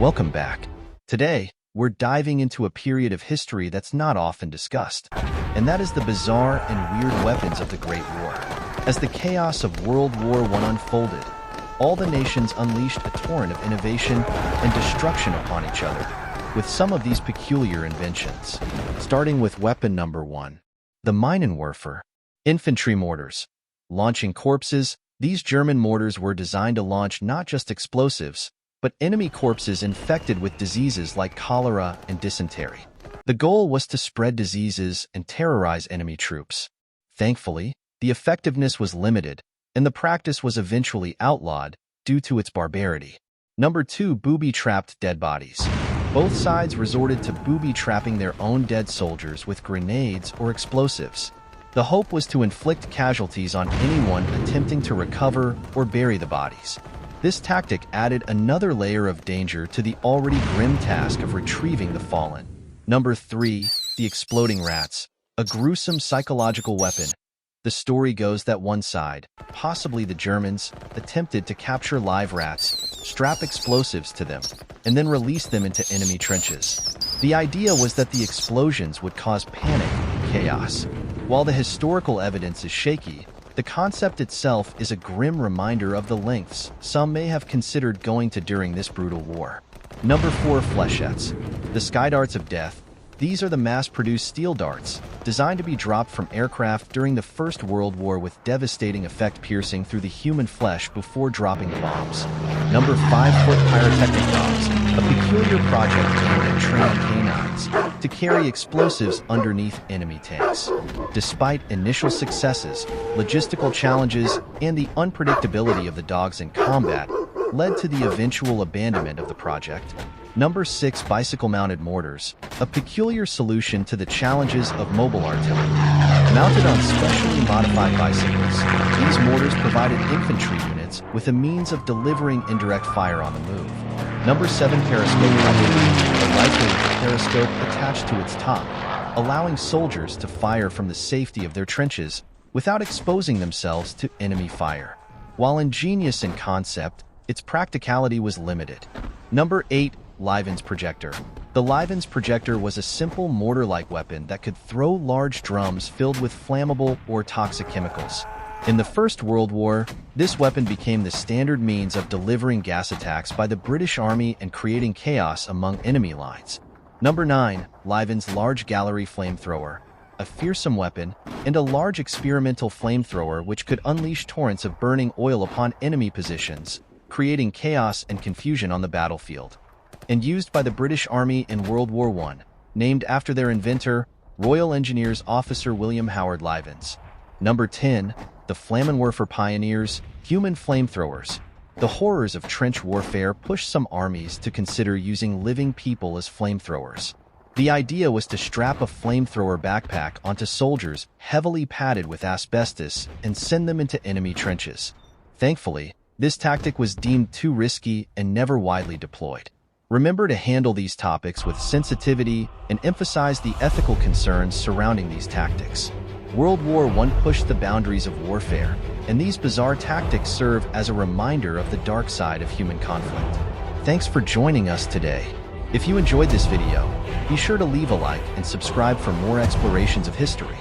Welcome back. Today, we're diving into a period of history that's not often discussed, and that is the bizarre and weird weapons of the Great War. As the chaos of World War I unfolded, all the nations unleashed a torrent of innovation and destruction upon each other, with some of these peculiar inventions. Starting with weapon number 1, the Minenwerfer. Infantry mortars. Launching corpses, these German mortars were designed to launch not just explosives, but enemy corpses infected with diseases like cholera and dysentery. The goal was to spread diseases and terrorize enemy troops. Thankfully, the effectiveness was limited, and the practice was eventually outlawed due to its barbarity. Number 2, booby-trapped dead bodies. Both sides resorted to booby-trapping their own dead soldiers with grenades or explosives. The hope was to inflict casualties on anyone attempting to recover or bury the bodies. This tactic added another layer of danger to the already grim task of retrieving the fallen. Number 3, the exploding rats. A gruesome psychological weapon. The story goes that one side, possibly the Germans, attempted to capture live rats, strap explosives to them, and then release them into enemy trenches. The idea was that the explosions would cause panic and chaos. While the historical evidence is shaky, the concept itself is a grim reminder of the lengths some may have considered going to during this brutal war. Number 4, flechettes. The sky darts of death. These are the mass-produced steel darts, designed to be dropped from aircraft during the First World War with devastating effect piercing through the human flesh before dropping bombs. Number 5, foot pyrotechnic dogs. A peculiar project aimed at training canines to carry explosives underneath enemy tanks. Despite initial successes, logistical challenges, and the unpredictability of the dogs in combat led to the eventual abandonment of the project. Number 6, bicycle-mounted mortars. A peculiar solution to the challenges of mobile artillery. Mounted on specially modified bicycles, these mortars provided infantry units with a means of delivering indirect fire on the move. Number 7, periscope rifle. A rifle with a periscope attached to its top, allowing soldiers to fire from the safety of their trenches without exposing themselves to enemy fire. While ingenious in concept, its practicality was limited. Number 8, Livens projector. The Livens projector was a simple mortar-like weapon that could throw large drums filled with flammable or toxic chemicals. In the First World War, this weapon became the standard means of delivering gas attacks by the British Army and creating chaos among enemy lines. Number 9, Livens large gallery flamethrower. A fearsome weapon and a large experimental flamethrower which could unleash torrents of burning oil upon enemy positions, creating chaos and confusion on the battlefield. And used by the British Army in World War I, named after their inventor, Royal Engineers Officer William Howard Livens. Number 10, the Flammenwerfer pioneers, human flamethrowers. The horrors of trench warfare pushed some armies to consider using living people as flamethrowers. The idea was to strap a flamethrower backpack onto soldiers heavily padded with asbestos and send them into enemy trenches. Thankfully, this tactic was deemed too risky and never widely deployed. Remember to handle these topics with sensitivity and emphasize the ethical concerns surrounding these tactics. World War I pushed the boundaries of warfare, and these bizarre tactics serve as a reminder of the dark side of human conflict. Thanks for joining us today. If you enjoyed this video, be sure to leave a like and subscribe for more explorations of history.